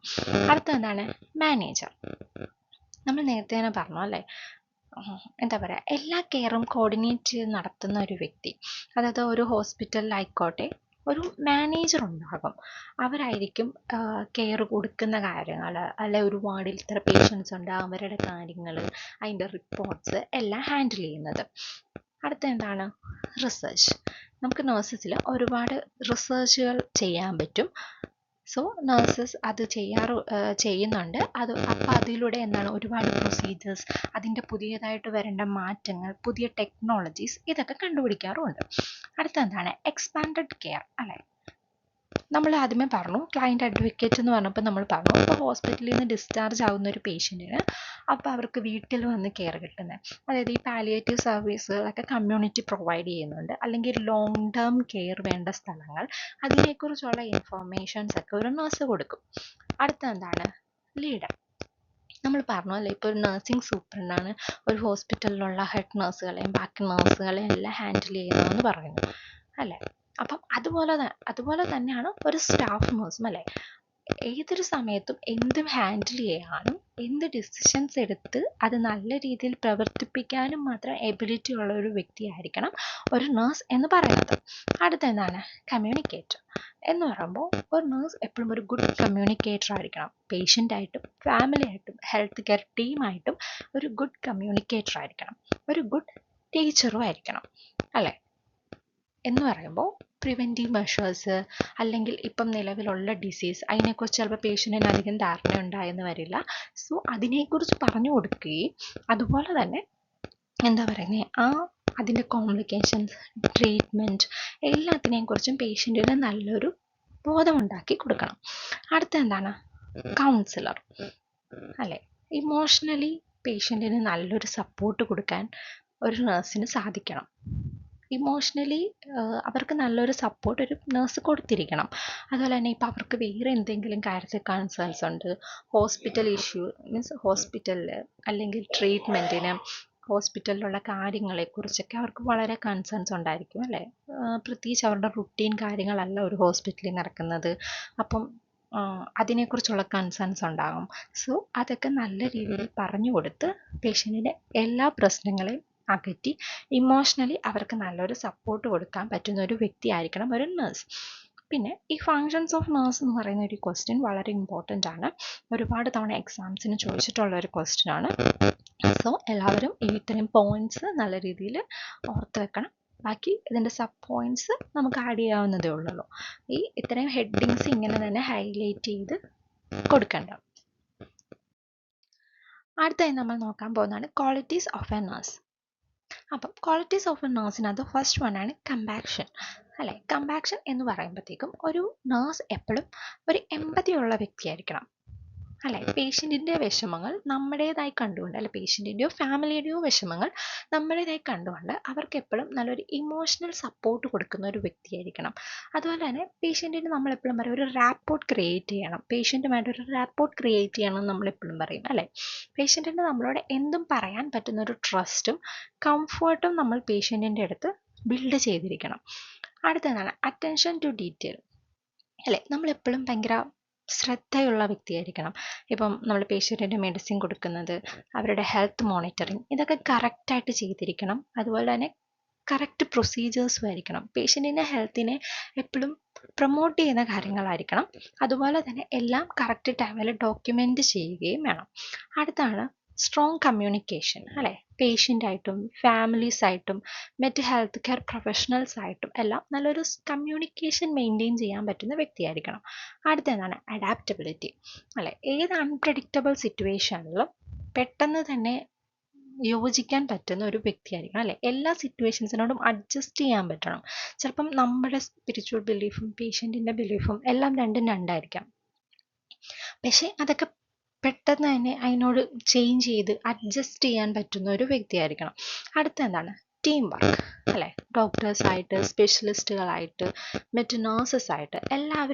അടുത്ത എന്താണ്, മാനേജർ. നമ്മൾ നേരത്തെ തന്നെ പറഞ്ഞു അല്ലേ, എന്താ പറയുക, എല്ലാ കെയറും കോർഡിനേറ്റ് ചെയ്ത് നടത്തുന്ന ഒരു വ്യക്തി, അതായത് ഒരു ഹോസ്പിറ്റലിലായിക്കോട്ടെ ഒരു മാനേജർ ഉണ്ടാകും. അവരായിരിക്കും കെയർ കൊടുക്കുന്ന കാര്യങ്ങൾ അല്ലെ, ഒരു വാർഡിൽ ഇത്ര പേഷ്യൻസ് ഉണ്ട് അവരുടെ കാര്യങ്ങൾ അതിൻ്റെ റിപ്പോർട്ട്സ് എല്ലാം ഹാൻഡിൽ ചെയ്യുന്നത്. അടുത്ത എന്താണ്, റിസർച്ച്. നമുക്ക് നഴ്സസിൽ ഒരുപാട് റിസർച്ചുകൾ ചെയ്യാൻ പറ്റും. സോ നഴ്സസ് അത് ചെയ്യുന്നുണ്ട്. അപ്പോൾ അതിലൂടെ എന്താണ്, ഒരുപാട് പ്രൊസീജിയേഴ്സ്, അതിൻ്റെ പുതിയതായിട്ട് വരേണ്ട മാറ്റങ്ങൾ, പുതിയ ടെക്നോളജീസ് ഇതൊക്കെ കണ്ടുപിടിക്കാറുമുണ്ട്. അടുത്ത എന്താണ്, എക്സ്പാൻഡഡ് കെയർ അല്ലേ. നമ്മൾ ആദ്യമേ പറഞ്ഞു ക്ലയൻറ്റ് അഡ്വക്കേറ്റ് എന്ന് പറഞ്ഞപ്പോൾ നമ്മൾ പറഞ്ഞു ഇപ്പോൾ ഹോസ്പിറ്റലിൽ നിന്ന് ഡിസ്ചാർജ് ആവുന്ന ഒരു പേഷ്യൻറ്റിന് അപ്പോൾ അവർക്ക് വീട്ടിൽ വന്ന് കെയർ കിട്ടുന്നത്, അതായത് ഈ പാലിയേറ്റീവ് സർവീസുകളൊക്കെ കമ്മ്യൂണിറ്റി പ്രൊവൈഡ് ചെയ്യുന്നുണ്ട്, അല്ലെങ്കിൽ ലോങ് ടേം കെയർ വേണ്ട സ്ഥലങ്ങൾ, അതിനെക്കുറിച്ചുള്ള ഇൻഫർമേഷൻസ് ഒക്കെ ഒരു നഴ്സ് കൊടുക്കും. അടുത്ത എന്താണ്, ലീഡർ. നമ്മൾ പറഞ്ഞു അല്ലേ, ഇപ്പോൾ ഒരു നഴ്സിംഗ് സൂപ്രണ്ടാണ് ഒരു ഹോസ്പിറ്റലിലുള്ള ഹെഡ് നഴ്സുകളെയും ബാക്കി നഴ്സുകളെയും എല്ലാം ഹാൻഡിൽ ചെയ്യുന്നതെന്ന് പറയുന്നു അല്ലേ. അപ്പം അതുപോലെ തന്നെയാണ് ഒരു സ്റ്റാഫ് നഴ്സും അല്ലേ. ഏതൊരു സമയത്തും എന്തും ഹാൻഡിൽ ചെയ്യാനും എന്ത് ഡിസിഷൻസ് എടുത്ത് അത് നല്ല രീതിയിൽ പ്രവർത്തിപ്പിക്കാനും മാത്രം എബിലിറ്റി ഉള്ള ഒരു വ്യക്തിയായിരിക്കണം ഒരു നഴ്സ് എന്ന് പറയുന്നത്. അടുത്ത എന്താണ്, കമ്മ്യൂണിക്കേറ്റർ എന്ന് പറയുമ്പോൾ ഒരു നഴ്സ് എപ്പോഴും ഒരു ഗുഡ് കമ്മ്യൂണിക്കേറ്റർ ആയിരിക്കണം. പേഷ്യൻ്റായിട്ടും ഫാമിലി ആയിട്ടും ഹെൽത്ത് കെയർ ടീമായിട്ടും ഒരു ഗുഡ് കമ്മ്യൂണിക്കേറ്റർ ആയിരിക്കണം, ഒരു ഗുഡ് ടീച്ചറും ആയിരിക്കണം അല്ലേ. എന്ന് പറയുമ്പോൾ പ്രിവെൻറ്റീവ് മെഷേഴ്സ് അല്ലെങ്കിൽ ഇപ്പം നിലവിലുള്ള ഡിസീസ് അതിനെക്കുറിച്ച് ചിലപ്പോൾ പേഷ്യൻറ്റിന് അധികം ധാരണ ഉണ്ടായെന്ന് വരില്ല. സോ അതിനെക്കുറിച്ച് പറഞ്ഞു കൊടുക്കുകയും അതുപോലെ തന്നെ എന്താ പറയുന്നത് അതിൻ്റെ കോംപ്ലിക്കേഷൻസ്, ട്രീറ്റ്മെൻറ്റ് എല്ലാത്തിനെയും കുറിച്ചും പേഷ്യൻറ്റിന് നല്ലൊരു ബോധമുണ്ടാക്കി കൊടുക്കണം. അടുത്ത എന്താണ്, കൗൺസിലർ അല്ലേ. ഇമോഷണലി പേഷ്യൻറ്റിന് നല്ലൊരു സപ്പോർട്ട് കൊടുക്കാൻ ഒരു നഴ്സിന് സാധിക്കണം. ഇമോഷണലി അവർക്ക് നല്ലൊരു സപ്പോർട്ട് ഒരു നഴ്സ് കൊടുത്തിരിക്കണം. അതുപോലെ തന്നെ ഇപ്പോൾ അവർക്ക് വേറെ എന്തെങ്കിലും കാര്യത്തിൽ കൺസേൺസ് ഉണ്ട്, ഹോസ്പിറ്റൽ ഇഷ്യൂ മീൻസ് ഹോസ്പിറ്റലിൽ അല്ലെങ്കിൽ ട്രീറ്റ്മെൻറ്റിന് ഹോസ്പിറ്റലിലുള്ള കാര്യങ്ങളെക്കുറിച്ചൊക്കെ അവർക്ക് വളരെ കൺസേൺസ് ഉണ്ടായിരിക്കും അല്ലേ. പ്രത്യേകിച്ച് അവരുടെ റുട്ടീൻ കാര്യങ്ങളല്ല ഒരു ഹോസ്പിറ്റലിൽ നടക്കുന്നത്. അപ്പം അതിനെക്കുറിച്ചുള്ള കൺസേൺസ് ഉണ്ടാകും. സോ അതൊക്കെ നല്ല രീതിയിൽ പറഞ്ഞു കൊടുത്ത് പേഷ്യൻറ്റിൻ്റെ എല്ലാ പ്രശ്നങ്ങളെയും അകറ്റി ഇമോഷണലി അവർക്ക് നല്ലൊരു സപ്പോർട്ട് കൊടുക്കാൻ പറ്റുന്ന ഒരു വ്യക്തിയായിരിക്കണം ഒരു നഴ്സ്. പിന്നെ ഈ ഫങ്ഷൻസ് ഓഫ് നഴ്സ് എന്ന് പറയുന്ന ഒരു ക്വസ്റ്റ്യൻ വളരെ ഇമ്പോർട്ടൻ്റ് ആണ്. ഒരുപാട് തവണ എക്സാംസിന് ചോദിച്ചിട്ടുള്ള ഒരു ക്വസ്റ്റ്യൻ ആണ്. സോ എല്ലാവരും ഈ ഇത്രയും പോയിന്റ്സ് നല്ല രീതിയിൽ ഓർത്ത് വെക്കണം. ബാക്കി ഇതിൻ്റെ സബ് പോയിന്റ്സ് നമുക്ക് ആഡ് ചെയ്യാവുന്നതേ ഉള്ളൂ. ഈ ഇത്രയും ഹെഡിങ്സ് ഇങ്ങനെ തന്നെ ഹൈലൈറ്റ് ചെയ്ത് കൊടുക്കേണ്ട. അടുത്തായി നമ്മൾ നോക്കാൻ പോകുന്നതാണ് ക്വാളിറ്റീസ് ഓഫ് എ നഴ്സ്. അപ്പം ക്വാളിറ്റീസ് ഓഫ് എ നഴ്സിനകത്ത് ഫസ്റ്റ് വൺ ആണ് കമ്പാക്ഷൻ. അല്ലേ, കമ്പാക്ഷൻ എന്ന് പറയുമ്പോഴത്തേക്കും ഒരു നഴ്സ് എപ്പോഴും ഒരു എമ്പതി ഉള്ള വ്യക്തിയായിരിക്കണം. അല്ലെ, പേഷ്യൻറ്റിൻ്റെ വിഷമങ്ങൾ നമ്മുടേതായി കണ്ടുകൊണ്ട്, അല്ലെ പേഷ്യൻറ്റിൻ്റെയോ ഫാമിലിയുടെയോ വിഷമങ്ങൾ നമ്മുടേതായി കണ്ടുകൊണ്ട് അവർക്ക് എപ്പോഴും നല്ലൊരു ഇമോഷണൽ സപ്പോർട്ട് കൊടുക്കുന്ന ഒരു വ്യക്തിയായിരിക്കണം. അതുപോലെ തന്നെ പേഷ്യൻറ്റിന് നമ്മളെപ്പോഴും പറയും ഒരു റാപ്പോർട്ട് ക്രിയേറ്റ് ചെയ്യണം, പേഷ്യൻറ്റുമായിട്ട് ഒരു റാപ്പോർട്ട് ക്രിയേറ്റ് ചെയ്യണം എന്ന് നമ്മളെപ്പോഴും പറയും. അല്ലേ, പേഷ്യൻറ്റിന് നമ്മളോട് എന്തും പറയാൻ പറ്റുന്ന ഒരു ട്രസ്റ്റും കംഫർട്ടും നമ്മൾ പേഷ്യൻറ്റിൻ്റെ അടുത്ത് ബിൽഡ് ചെയ്തിരിക്കണം. അടുത്തതാണ് അറ്റൻഷൻ ടു ഡീറ്റെയിൽ. അല്ലേ, നമ്മളെപ്പോഴും ഭയങ്കര ശ്രദ്ധയുള്ള വ്യക്തിയായിരിക്കണം. ഇപ്പം നമ്മൾ പേഷ്യൻറ്റിൻ്റെ മെഡിസിൻ കൊടുക്കുന്നത്, അവരുടെ ഹെൽത്ത് മോണിറ്ററിങ്, ഇതൊക്കെ കറക്റ്റായിട്ട് ചെയ്തിരിക്കണം. അതുപോലെ തന്നെ കറക്റ്റ് പ്രൊസീജിയേഴ്സും ആയിരിക്കണം. പേഷ്യൻറ്റിൻ്റെ ഹെൽത്തിനെ എപ്പോഴും പ്രൊമോട്ട് ചെയ്യുന്ന കാര്യങ്ങളായിരിക്കണം. അതുപോലെ തന്നെ എല്ലാം കറക്റ്റ് ടൈമിൽ ഡോക്യുമെൻ്റ് ചെയ്യുകയും വേണം. അടുത്താണ് സ്ട്രോങ് കമ്മ്യൂണിക്കേഷൻ. അല്ലേ, പേഷ്യൻ്റായിട്ടും ഫാമിലീസായിട്ടും മറ്റ് ഹെൽത്ത് കെയർ പ്രൊഫഷണൽസായിട്ടും എല്ലാം നല്ലൊരു കമ്മ്യൂണിക്കേഷൻ മെയിൻറ്റെയിൻ ചെയ്യാൻ പറ്റുന്ന വ്യക്തിയായിരിക്കണം. അടുത്തതാണ് അഡാപ്റ്റബിലിറ്റി. അല്ലേ, ഏത് അൺപ്രഡിക്റ്റബിൾ സിറ്റുവേഷനിലും പെട്ടെന്ന് തന്നെ യോജിക്കാൻ പറ്റുന്ന ഒരു വ്യക്തിയായിരിക്കണം. അല്ലേ, എല്ലാ സിറ്റുവേഷൻസിനോടും അഡ്ജസ്റ്റ് ചെയ്യാൻ പറ്റണം. ചിലപ്പം നമ്മുടെ സ്പിരിച്വൽ ബിലീഫും പേഷ്യൻറ്റിൻ്റെ ബിലീഫും എല്ലാം രണ്ടും രണ്ടായിരിക്കാം. പക്ഷേ അതൊക്കെ പെട്ടെന്ന് തന്നെ അതിനോട് ചേഞ്ച് ചെയ്ത് അഡ്ജസ്റ്റ് ചെയ്യാൻ പറ്റുന്ന ഒരു വ്യക്തിയായിരിക്കണം. അടുത്ത എന്താണ് ടീം വർക്ക്. അല്ലേ, ഡോക്ടേഴ്സായിട്ട്, സ്പെഷ്യലിസ്റ്റുകളായിട്ട്, മറ്റ് നഴ്സസായിട്ട്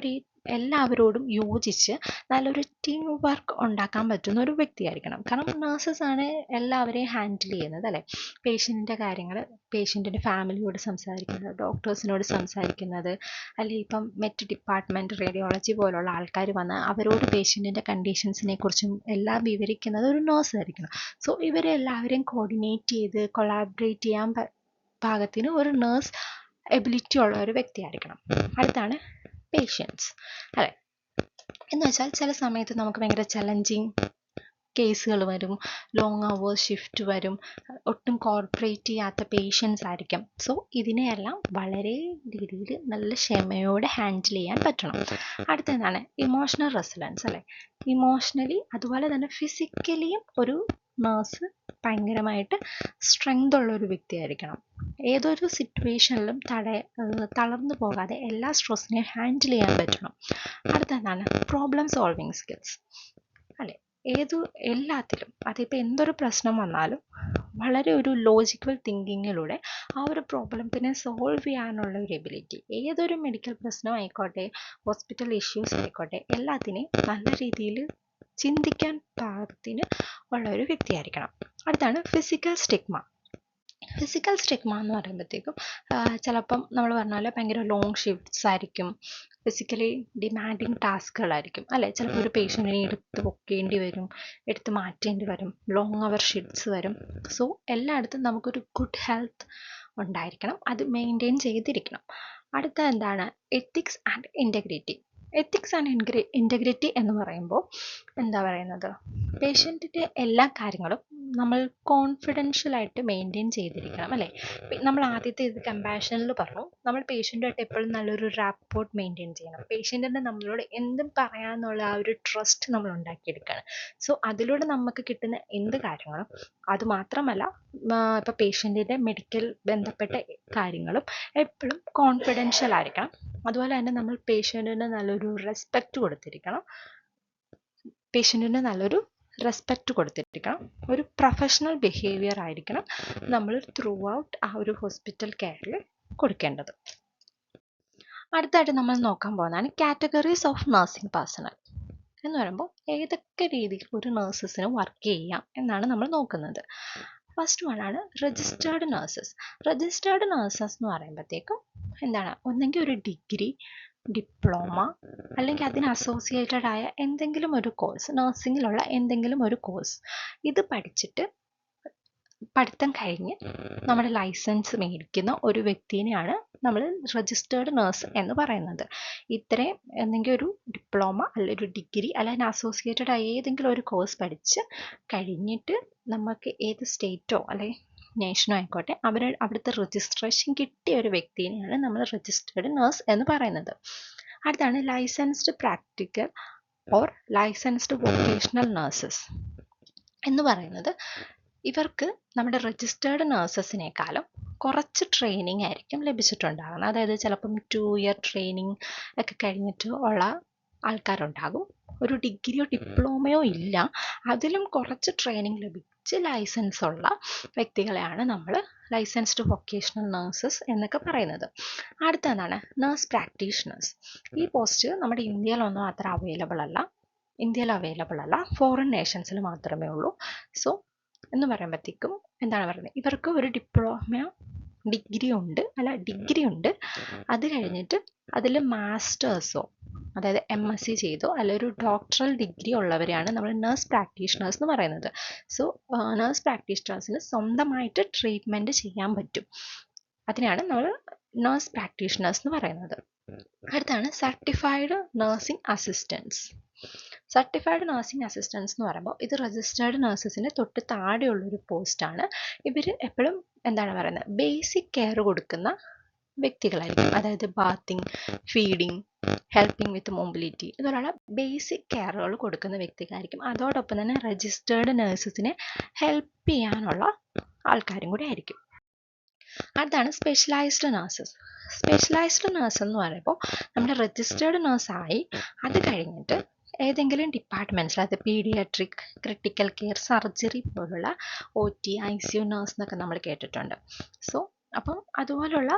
എല്ലാവരോടും യോജിച്ച് നല്ലൊരു ടീം വർക്ക് ഉണ്ടാക്കാൻ പറ്റുന്ന ഒരു വ്യക്തിയായിരിക്കണം. കാരണം നഴ്സസാണ് എല്ലാവരെയും ഹാൻഡിൽ ചെയ്യുന്നത്. അല്ലേ, പേഷ്യൻറ്റിൻ്റെ കാര്യങ്ങൾ പേഷ്യൻറ്റിൻ്റെ ഫാമിലിയോട് സംസാരിക്കുന്നത്, ഡോക്ടേഴ്സിനോട് സംസാരിക്കുന്നത്, അല്ലെങ്കിൽ ഇപ്പം മറ്റ് ഡിപ്പാർട്ട്മെൻറ്റ് റേഡിയോളജി പോലുള്ള ആൾക്കാർ വന്ന് അവരോട് പേഷ്യൻറ്റിൻ്റെ കണ്ടീഷൻസിനെ കുറിച്ചും എല്ലാം വിവരിക്കുന്നത് ഒരു നഴ്സ് ആയിരിക്കണം. സോ ഇവരെ എല്ലാവരെയും കോർഡിനേറ്റ് ചെയ്ത് കൊളാബറേറ്റ് ചെയ്യാൻ പാകത്തിന് ഒരു നഴ്സ് എബിലിറ്റി ഉള്ള ഒരു വ്യക്തിയായിരിക്കണം. അടുത്താണ് പേഷ്യൻസ്. അല്ലേ, എന്ന് വെച്ചാൽ ചില സമയത്ത് നമുക്ക് ഭയങ്കര ചലഞ്ചിങ് കേസുകൾ വരും, ലോങ് അവേഴ്സ് ഷിഫ്റ്റ് വരും, ഒട്ടും കോർപ്പറേറ്റ് ചെയ്യാത്ത പേഷ്യൻസ് ആയിരിക്കും. സോ ഇതിനെയെല്ലാം വളരെ രീതിയിൽ നല്ല ക്ഷമയോടെ ഹാൻഡിൽ ചെയ്യാൻ പറ്റണം. അടുത്തതാണ് ഇമോഷണൽ റെസിലൻസ്. അല്ലേ, ഇമോഷണലി അതുപോലെ തന്നെ ഫിസിക്കലിയും ഒരു നഴ്സ് ഭയങ്കരമായിട്ട് സ്ട്രെങ്ത് ഉള്ള ഒരു വ്യക്തിയായിരിക്കണം. ഏതൊരു സിറ്റുവേഷനിലും തളർന്നു പോകാതെ എല്ലാ സ്ട്രെസ്സിനെയും ഹാൻഡിൽ ചെയ്യാൻ പറ്റണം. അടുത്തതാണ് പ്രോബ്ലം സോൾവിങ് സ്കിൽസ്. അല്ലേ, എല്ലാത്തിലും അതിപ്പോൾ എന്തൊരു പ്രശ്നം വന്നാലും വളരെ ഒരു ലോജിക്കൽ തിങ്കിങ്ങിലൂടെ ആ ഒരു പ്രോബ്ലത്തിനെ സോൾവ് ചെയ്യാനുള്ള ഒരു എബിലിറ്റി, ഏതൊരു മെഡിക്കൽ പ്രശ്നം ആയിക്കോട്ടെ, ഹോസ്പിറ്റൽ ഇഷ്യൂസ് ആയിക്കോട്ടെ, എല്ലാത്തിനെയും നല്ല രീതിയിൽ ചിന്തിക്കാൻ പാകത്തിന് ഉള്ള ഒരു വ്യക്തിയായിരിക്കണം. അടുത്താണ് ഫിസിക്കൽ സ്റ്റിഗ്മ. ഫിസിക്കൽ സ്റ്റിഗ്മ എന്ന് പറയുമ്പോഴത്തേക്കും ചിലപ്പം നമ്മൾ പറഞ്ഞാൽ ഭയങ്കര ലോങ് ഷിഫ്റ്റ്സ് ആയിരിക്കും, ഫിസിക്കലി ഡിമാൻഡിങ് ടാസ്കുകളായിരിക്കും. അല്ലേ, ചിലപ്പോൾ ഒരു പേഷ്യൻറ്റിനെ എടുത്ത് പൊക്കേണ്ടി വരും, എടുത്ത് മാറ്റേണ്ടി വരും, ലോങ് അവർ ഷിഫ്റ്റ്സ് വരും. സോ എല്ലായിടത്തും നമുക്കൊരു ഗുഡ് ഹെൽത്ത് ഉണ്ടായിരിക്കണം, അത് മെയിൻറ്റെയിൻ ചെയ്തിരിക്കണം. അടുത്ത എന്താണ് ethics and integrity. Ethics and integrity എന്ന് പറയുമ്പോൾ എന്താ പറയുന്നത്, പേഷ്യൻറ്റിൻ്റെ എല്ലാ കാര്യങ്ങളും നമ്മൾ കോൺഫിഡൻഷ്യലായിട്ട് മെയിൻറ്റെയിൻ ചെയ്തിരിക്കണം. അല്ലേ, നമ്മൾ ആദ്യത്തെ ഇത് കമ്പാഷനിൽ പറഞ്ഞു, നമ്മൾ പേഷ്യൻറ്റുമായിട്ട് എപ്പോഴും നല്ലൊരു റാപ്പോർട്ട് മെയിൻറ്റെയിൻ ചെയ്യണം. പേഷ്യൻറ്റിന് നമ്മളോട് എന്തും പറയാമെന്നുള്ള ആ ഒരു ട്രസ്റ്റ് നമ്മൾ ഉണ്ടാക്കിയെടുക്കണം. സോ അതിലൂടെ നമുക്ക് കിട്ടുന്ന എന്ത് കാര്യങ്ങളും, അതുമാത്രമല്ല ഇപ്പോൾ പേഷ്യൻറ്റിൻ്റെ മെഡിക്കൽ ബന്ധപ്പെട്ട കാര്യങ്ങളും എപ്പോഴും കോൺഫിഡൻഷ്യൽ ആയിരിക്കണം. അതുപോലെ തന്നെ നമ്മൾ പേഷ്യൻറ്റിന് നല്ലൊരു റെസ്പെക്റ്റ് കൊടുത്തിരിക്കണം, ഒരു പ്രൊഫഷണൽ ബിഹേവിയർ ആയിരിക്കണം നമ്മൾ ത്രൂ ഔട്ട് ആ ഒരു ഹോസ്പിറ്റൽ കെയറിൽ കൊടുക്കേണ്ടത്. അടുത്തായിട്ട് നമ്മൾ നോക്കാൻ പോകുന്നതാണ് കാറ്റഗറീസ് ഓഫ് നഴ്സിംഗ് പേഴ്സണൽ. എന്ന് പറയുമ്പോൾ ഏതൊക്കെ രീതിയിൽ ഒരു നഴ്സസിന് വർക്ക് ചെയ്യാം എന്നാണ് നമ്മൾ നോക്കുന്നത്. ഫസ്റ്റ് വൺ ആണ് രജിസ്റ്റേർഡ് നഴ്സസ്. രജിസ്റ്റേർഡ് നഴ്സസ് എന്ന് പറയുമ്പോഴത്തേക്കും എന്താണ്, ഒന്നെങ്കിൽ ഒരു ഡിഗ്രി ഡിപ്ലോമ അല്ലെങ്കിൽ അതിന് അസോസിയേറ്റഡ് ആയ എന്തെങ്കിലും ഒരു കോഴ്സ്, നഴ്സിംഗിലുള്ള എന്തെങ്കിലും ഒരു കോഴ്സ് ഇത് പഠിച്ചിട്ട് പഠിത്തം കഴിഞ്ഞ് നമ്മുടെ ലൈസൻസ് മേടിക്കുന്ന ഒരു വ്യക്തിനെയാണ് നമ്മൾ രജിസ്റ്റേർഡ് നേഴ്സ് എന്ന് പറയുന്നത്. ഇത്രയും എന്തെങ്കിലും ഒരു ഡിപ്ലോമ അല്ലെങ്കിൽ ഒരു ഡിഗ്രി അല്ലെങ്കിൽ അസോസിയേറ്റഡ് ആയ ഏതെങ്കിലും ഒരു കോഴ്സ് പഠിച്ച് കഴിഞ്ഞിട്ട് നമുക്ക് ഏത് സ്റ്റേറ്റോ അല്ലെങ്കിൽ നേഷനോ ആയിക്കോട്ടെ അവിടുത്തെ രജിസ്ട്രേഷൻ കിട്ടിയ ഒരു വ്യക്തിനെയാണ് നമ്മൾ രജിസ്റ്റേർഡ് നേഴ്സ് എന്ന് പറയുന്നത്. അടുത്താണ് licensed practical or licensed vocational nurses എന്ന് പറയുന്നത്. ഇവർക്ക് നമ്മുടെ രജിസ്റ്റേർഡ് നേഴ്സസിനേക്കാളും കുറച്ച് ട്രെയിനിങ് ആയിരിക്കും ലഭിച്ചിട്ടുണ്ടാകുന്നത്. അതായത് ചിലപ്പം 2 ഇയർ ട്രെയിനിങ് ഒക്കെ കഴിഞ്ഞിട്ട് ഉള്ള ആൾക്കാരുണ്ടാകും. ഒരു ഡിഗ്രിയോ ഡിപ്ലോമയോ ഇല്ല, അതിലും കുറച്ച് ട്രെയിനിങ് ലഭിച്ച് ലൈസൻസ് ഉള്ള വ്യക്തികളെയാണ് നമ്മൾ ലൈസൻസ്ഡ് വൊക്കേഷണൽ നേഴ്സസ് എന്നൊക്കെ പറയുന്നത്. അടുത്തതാണ് നേഴ്സ് പ്രാക്ടീഷണേഴ്സ്. ഈ പോസ്റ്റ് നമ്മുടെ ഇന്ത്യയിലൊന്നും അത്ര അവൈലബിൾ അല്ല, ഫോറിൻ നേഷൻസിൽ മാത്രമേ ഉള്ളൂ. സോ എന്ന് പറയുമ്പോഴത്തേക്കും എന്താണ് പറയുന്നത്, ഇവർക്ക് ഒരു ഡിഗ്രി ഉണ്ട്, അത് കഴിഞ്ഞിട്ട് അതിൽ മാസ്റ്റേഴ്സോ അതായത് MSc ചെയ്തോ അല്ല ഒരു ഡോക്ടറൽ ഡിഗ്രി ഉള്ളവരെയാണ് നമ്മൾ നേഴ്സ് പ്രാക്ടീഷണേഴ്സ് എന്ന് പറയുന്നത്. സോ നേഴ്സ് പ്രാക്ടീഷണേഴ്സിന് സ്വന്തമായിട്ട് ട്രീറ്റ്മെൻറ്റ് ചെയ്യാൻ പറ്റും, അതിനാണ് നമ്മൾ നേഴ്സ് പ്രാക്ടീഷണേഴ്സ് എന്ന് പറയുന്നത്. അടുത്താണ് certified nursing assistance. Certified nursing assistance എന്ന് പറയുമ്പോൾ ഇത് രജിസ്റ്റേർഡ് നഴ്സസിന് തൊട്ട് താഴെയുള്ളൊരു പോസ്റ്റാണ്. ഇവർ എപ്പോഴും എന്താണ് പറയുന്നത്, ബേസിക് കെയർ കൊടുക്കുന്ന വ്യക്തികളായിരിക്കും. അതായത് ബാത്തിങ്, ഫീഡിങ്, ഹെൽപ്പിംഗ് വിത്ത് മൊബിലിറ്റി ഇതുപോലുള്ള ബേസിക് കെയറുകൾ കൊടുക്കുന്ന വ്യക്തികളായിരിക്കും. അതോടൊപ്പം തന്നെ രജിസ്റ്റേർഡ് നഴ്സസിനെ ഹെൽപ്പ് ചെയ്യാനുള്ള ആൾക്കാരും കൂടി ആയിരിക്കും. അടുത്താണ് സ്പെഷ്യലൈസ്ഡ് നഴ്സസ്. സ്പെഷ്യലൈസ്ഡ് നഴ്സ് എന്ന് പറയുമ്പോൾ നമ്മുടെ രജിസ്റ്റേർഡ് നഴ്സായി അത് കഴിഞ്ഞിട്ട് ഏതെങ്കിലും ഡിപ്പാർട്ട്മെൻറ്റ്സിൽ, അതായത് പീഡിയാട്രിക്, ക്രിട്ടിക്കൽ കെയർ, സർജറി പോലുള്ള OT, ICU നഴ്സ് എന്നൊക്കെ നമ്മൾ കേട്ടിട്ടുണ്ട്. സോ അപ്പം അതുപോലുള്ള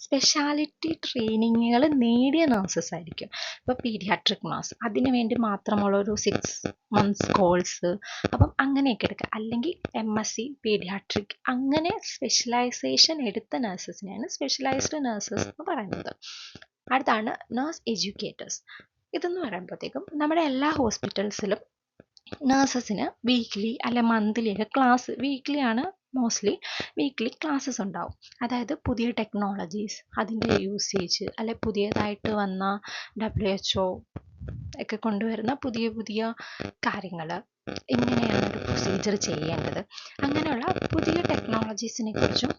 സ്പെഷ്യാലിറ്റി ട്രെയിനിങ്ങുകൾ നേടിയ നഴ്സസ് ആയിരിക്കും. ഇപ്പോൾ പീഡിയാട്രിക് നഴ്സ് അതിന് വേണ്ടി മാത്രമുള്ള ഒരു 6 months കോഴ്സ്, അപ്പം അങ്ങനെയൊക്കെ എടുക്കുക. അല്ലെങ്കിൽ MSc പീഡിയാട്രിക് അങ്ങനെ സ്പെഷ്യലൈസേഷൻ എടുത്ത നഴ്സസിനെയാണ് സ്പെഷ്യലൈസ്ഡ് നഴ്സസ് എന്ന് പറയുന്നത്. അടുത്താണ് നേഴ്സ് എഡ്യൂക്കേറ്റേഴ്സ്. ഇതെന്ന് പറയുമ്പോഴത്തേക്കും നമ്മുടെ എല്ലാ ഹോസ്പിറ്റൽസിലും നഴ്സസിന് വീക്ക്ലി അല്ലെ മന്ത്ലി ഒക്കെ ക്ലാസ്, വീക്ക്ലി ക്ലാസ്സസ് ഉണ്ടാവും. അതായത് പുതിയ ടെക്നോളജീസ്, അതിൻ്റെ യൂസേജ്, അല്ലെ പുതിയതായിട്ട് വന്ന WHO ഒക്കെ കൊണ്ടുവരുന്ന പുതിയ കാര്യങ്ങൾ, എങ്ങനെയാണ് ഒരു പ്രൊസീജിയർ ചെയ്യേണ്ടത്, അങ്ങനെയുള്ള പുതിയ ടെക്നോളജീസിനെ കുറിച്ചും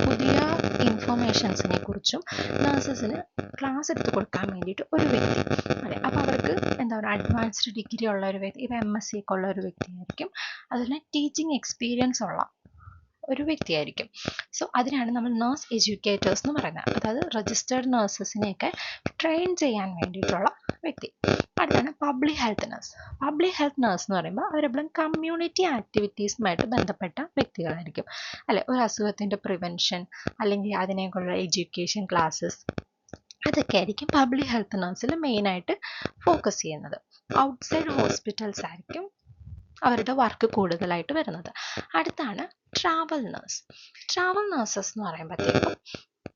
പുതിയ ഇൻഫോർമേഷൻസിനെ കുറിച്ചും നഴ്സസിന് ക്ലാസ് എടുത്ത് കൊടുക്കാൻ വേണ്ടിയിട്ട് ഒരു വ്യക്തി, അതെ, അപ്പോൾ അവർക്ക് എന്താ പറയുക, അഡ്വാൻസ്ഡ് ഡിഗ്രി ഉള്ള ഒരു വ്യക്തി, ഇപ്പോൾ MSc ഒക്കെ ഉള്ള ഒരു വ്യക്തിയായിരിക്കും. അതുപോലെ ടീച്ചിങ് എക്സ്പീരിയൻസ് ഉള്ള ഒരു വ്യക്തിയായിരിക്കും. സോ അതിനാണ് നമ്മൾ നേഴ്സ് എഡ്യൂക്കേറ്റേഴ്സ് എന്ന് പറയുന്നത്. അതായത് രജിസ്റ്റേർഡ് നഴ്സസിനെയൊക്കെ ട്രെയിൻ ചെയ്യാൻ വേണ്ടിയിട്ടുള്ള വ്യക്തി. അടുത്താണ് public health nurse. Public health nurse എന്ന് പറയുമ്പോൾ അവരെപ്പോഴും കമ്മ്യൂണിറ്റി ആക്ടിവിറ്റീസുമായിട്ട് ബന്ധപ്പെട്ട വ്യക്തികളായിരിക്കും. അല്ലെ, ഒരു അസുഖത്തിൻ്റെ പ്രിവെൻഷൻ അല്ലെങ്കിൽ അതിനെക്കുള്ള എഡ്യൂക്കേഷൻ ക്ലാസ്സസ്, അതൊക്കെ ആയിരിക്കും പബ്ലിക് ഹെൽത്ത് നഴ്സിൽ മെയിനായിട്ട് ഫോക്കസ് ചെയ്യുന്നത്. ഔട്ട്സൈഡ് ഹോസ്പിറ്റൽസ് ആയിരിക്കും അവരുടെ വർക്ക് കൂടുതലായിട്ട് വരുന്നത്. അടുത്താണ് ട്രാവൽ നഴ്സ്. ട്രാവൽ നഴ്സസ് എന്ന് പറയുമ്പോഴത്തേക്കും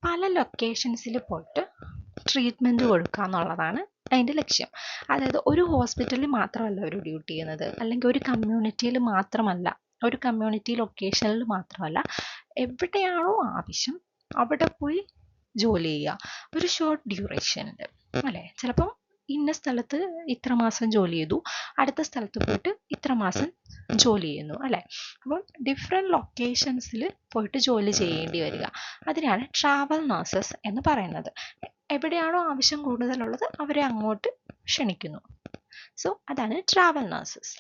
പല ലൊക്കേഷൻസിൽ പോയിട്ട് ട്രീറ്റ്മെൻറ്റ് കൊടുക്കുക എന്നുള്ളതാണ് അതിൻ്റെ ലക്ഷ്യം. അതായത് ഒരു ഹോസ്പിറ്റലിൽ മാത്രമല്ല അവർ ഡ്യൂട്ടി ചെയ്യുന്നത്, അല്ലെങ്കിൽ ഒരു കമ്മ്യൂണിറ്റി ലൊക്കേഷനിൽ മാത്രമല്ല, എവിടെയാണോ ആവശ്യം അവിടെ പോയി ജോലി ചെയ്യുക. ഒരു ഷോർട്ട് ഡ്യൂറേഷനിൽ, അല്ലേ, ചിലപ്പം ഇന്ന സ്ഥലത്ത് ഇത്ര മാസം ജോലി ചെയ്തു, അടുത്ത സ്ഥലത്ത് പോയിട്ട് ഇത്ര മാസം ജോലി ചെയ്യുന്നു, അല്ലേ. അപ്പം ഡിഫറെൻറ്റ് ലൊക്കേഷൻസിൽ പോയിട്ട് ജോലി ചെയ്യേണ്ടി വരിക, അതിനാണ് ട്രാവൽ നഴ്സസ് എന്ന് പറയുന്നത്. എവിടെയാണോ ആവശ്യം കൂടുതലുള്ളത് അവരെ അങ്ങോട്ട് ക്ഷണിക്കുന്നു. സോ അതാണ് ട്രാവൽ നഴ്സസ്.